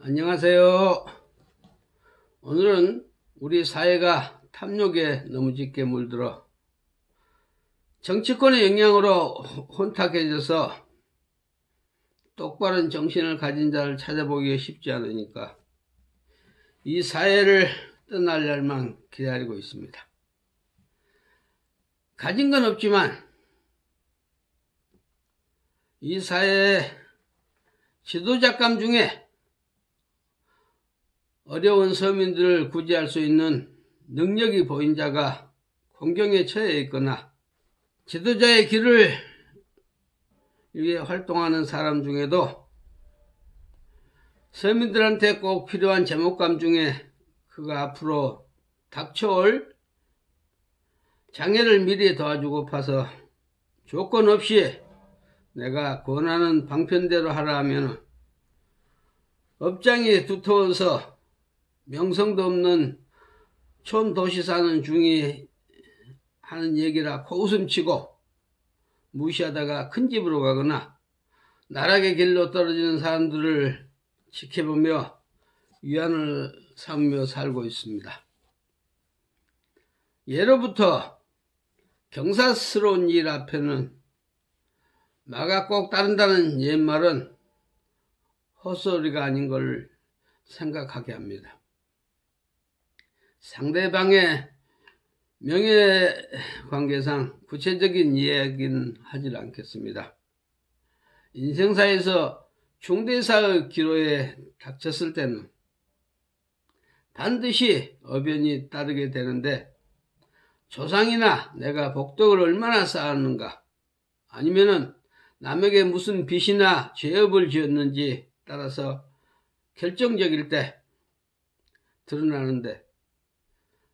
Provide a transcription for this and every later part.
안녕하세요. 오늘은 우리 사회가 탐욕에 너무 짙게 물들어 정치권의 영향으로 혼탁해져서 똑바른 정신을 가진 자를 찾아보기가 쉽지 않으니까 이 사회를 떠날 날만 기다리고 있습니다. 가진 건 없지만 이 사회의 지도자감 중에 어려운 서민들을 구제할 수 있는 능력이 보인 자가 공경에 처해 있거나 지도자의 길을 위해 활동하는 사람 중에도 서민들한테 꼭 필요한 제목감 중에 그가 앞으로 닥쳐올 장애를 미리 도와주고파서 조건 없이 내가 권하는 방편대로 하라 하면 업장이 두터워서 명성도 없는 촌도시 사는 중이 하는 얘기라 코웃음치고 무시하다가 큰 집으로 가거나 나락의 길로 떨어지는 사람들을 지켜보며 위안을 삼으며 살고 있습니다. 예로부터 경사스러운 일 앞에는 마가 꼭 따른다는 옛말은 헛소리가 아닌 걸 생각하게 합니다. 상대방의 명예관계상 구체적인 이야기는 하질 않겠습니다. 인생사에서 중대사의 기로에 닥쳤을 때는 반드시 어변이 따르게 되는데 조상이나 내가 복덕을 얼마나 쌓았는가 아니면은 남에게 무슨 빚이나 죄업을 지었는지 따라서 결정적일 때 드러나는데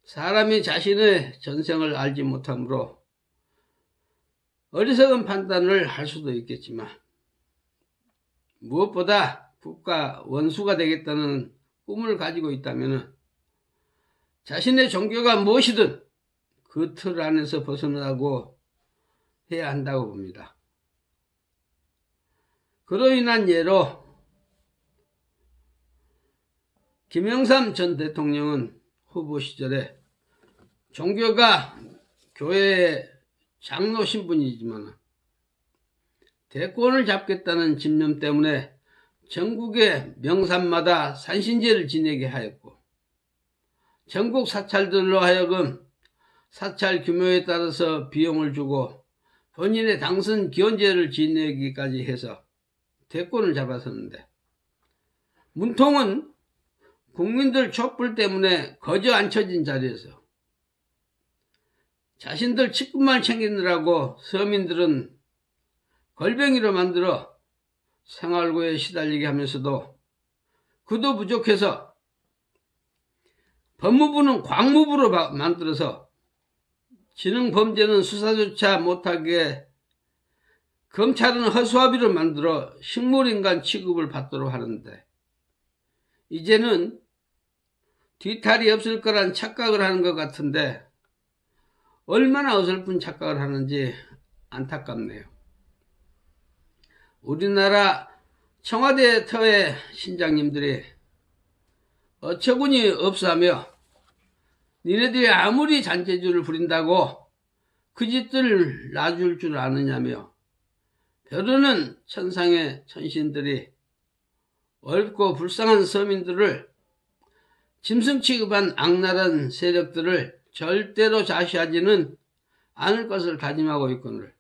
사람이 자신의 전생을 알지 못하므로 어리석은 판단을 할 수도 있겠지만 무엇보다 국가 원수가 되겠다는 꿈을 가지고 있다면 자신의 종교가 무엇이든 그 틀 안에서 벗어나고 해야 한다고 봅니다. 그로 인한 예로 김영삼 전 대통령은 후보 시절에 종교가 교회의 장로 신분이지만 대권을 잡겠다는 집념 때문에 전국의 명산마다 산신제를 지내게 하였고 전국 사찰들로 하여금 사찰 규모에 따라서 비용을 주고 본인의 당선 기원제를 지내기까지 해서 대권을 잡았었는데 문통은 국민들 촛불 때문에 거저 앉혀진 자리에서 자신들 직분만 챙기느라고 서민들은 걸뱅이로 만들어 생활고에 시달리게 하면서도 그도 부족해서 법무부는 광무부로 만들어서 지능범죄는 수사조차 못하게 검찰은 허수아비로 만들어 식물인간 취급을 받도록 하는데 이제는 뒤탈이 없을 거란 착각을 하는 것 같은데 얼마나 어설픈 착각을 하는지 안타깝네요. 우리나라 청와대 터의 신장님들이 어처구니 없어하며 니네들이 아무리 잔재주를 부린다고 그 짓들을 놔줄 줄 아느냐며 벼르는 천상의 천신들이 어렵고 불쌍한 서민들을 짐승 취급한 악랄한 세력들을 절대로 좌시하지는 않을 것을 다짐하고 있거늘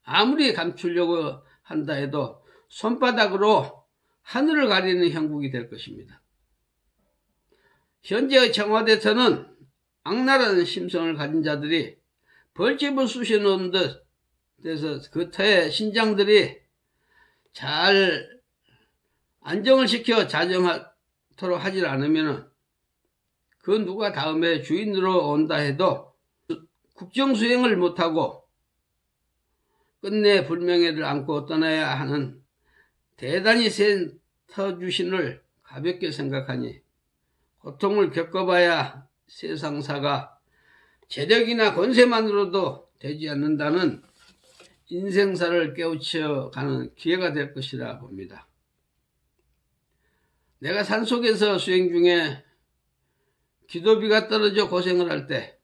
아무리 감추려고 한다 해도 손바닥으로 하늘을 가리는 형국이 될 것입니다. 현재의 청와대에서는 악랄한 심성을 가진 자들이 벌집을 쑤셔놓은 듯 돼서 그 터의 신장들이 잘 안정을 시켜 자정하도록 하질 않으면 그 누가 다음에 주인으로 온다 해도 국정수행을 못하고 끝내 불명예를 안고 떠나야 하는 대단히 센 터주신을 가볍게 생각하니 고통을 겪어봐야 세상사가 재력이나 권세만으로도 되지 않는다는 인생사를 깨우쳐가는 기회가 될 것이라 봅니다. 내가 산속에서 수행 중에 기도비가 떨어져 고생을 할 때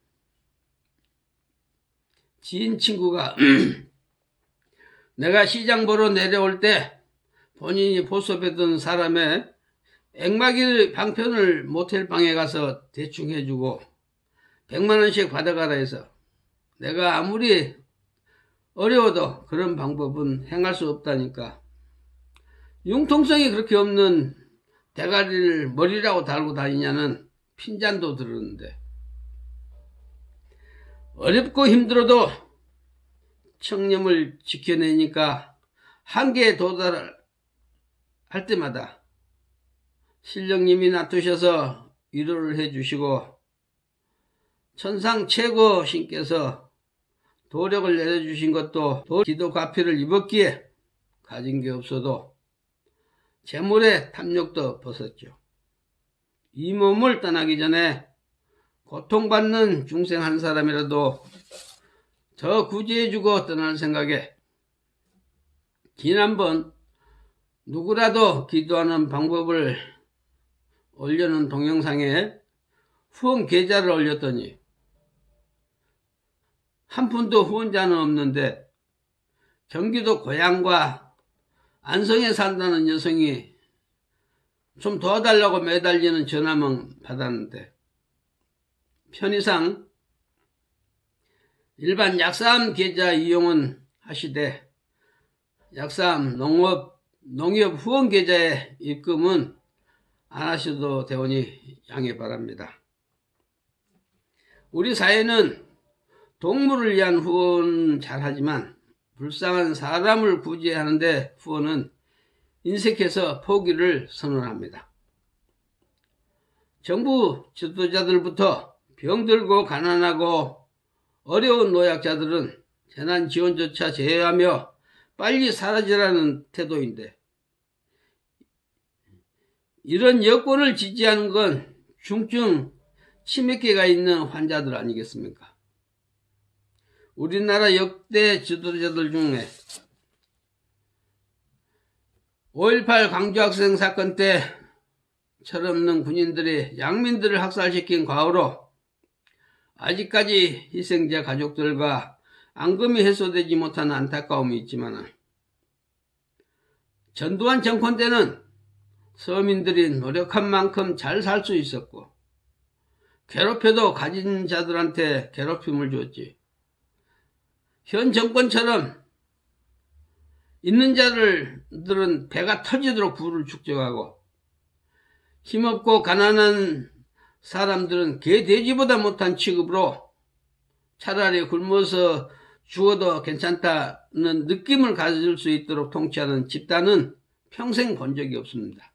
지인 친구가 내가 시장 보러 내려올 때 본인이 보섭했던 사람의 액마기 방편을 모텔 방에 가서 대충 해주고 100만 원씩 받아가라 해서 내가 아무리 어려워도 그런 방법은 행할 수 없다니까. 융통성이 그렇게 없는 대가리를 머리라고 달고 다니냐는 핀잔도 들었는데, 어렵고 힘들어도 청념을 지켜내니까 한계에 도달할 때마다 신령님이 놔두셔서 위로를 해주시고 천상 최고 신께서 도력을 내려주신 것도 기도 과필을 입었기에 가진 게 없어도 재물의 탐욕도 벗었죠. 이 몸을 떠나기 전에 고통받는 중생 한 사람이라도 더 구제해주고 떠날 생각에 지난번 누구라도 기도하는 방법을 올려놓은 동영상에 후원 계좌를 올렸더니 한 푼도 후원자는 없는데 경기도 고양과 안성에 산다는 여성이 좀 도와달라고 매달리는 전화만 받았는데 편의상 일반 약사암 계좌 이용은 하시되 약사암 농협 후원 계좌에 입금은 안 하셔도 되오니 양해 바랍니다. 우리 사회는 동물을 위한 후원 잘하지만 불쌍한 사람을 구제하는데 후원은 인색해서 포기를 선언합니다. 정부 지도자들부터 병들고 가난하고 어려운 노약자들은 재난지원조차 제외하며 빨리 사라지라는 태도인데, 이런 여권을 지지하는 건 중증 치매기가 있는 환자들 아니겠습니까? 우리나라 역대 지도자들 중에 5.18 광주학생 사건 때 철없는 군인들이 양민들을 학살시킨 과오로 아직까지 희생자 가족들과 앙금이 해소되지 못한 안타까움이 있지만, 전두환 정권 때는 서민들이 노력한 만큼 잘 살 수 있었고 괴롭혀도 가진 자들한테 괴롭힘을 줬지. 현 정권처럼 있는 자들은 배가 터지도록 부를 축적하고 힘없고 가난한 사람들은 개 돼지보다 못한 취급으로 차라리 굶어서 죽어도 괜찮다는 느낌을 가질 수 있도록 통치하는 집단은 평생 본 적이 없습니다.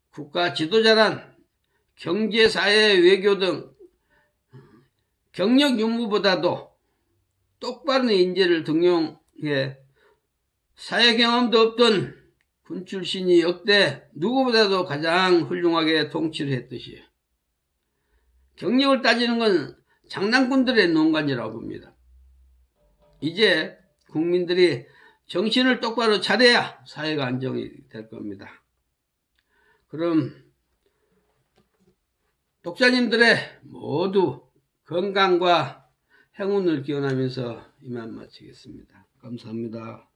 국가 지도자란 경제, 사회, 외교 등 경력 유무보다도 똑바른 인재를 등용해 사회 경험도 없던 군 출신이 역대 누구보다도 가장 훌륭하게 통치를 했듯이 경력을 따지는 건 장난꾼들의 농간이라고 봅니다. 이제 국민들이 정신을 똑바로 차려야 사회가 안정이 될 겁니다. 그럼 독자님들의 모두 건강과 행운을 기원하면서 이만 마치겠습니다. 감사합니다.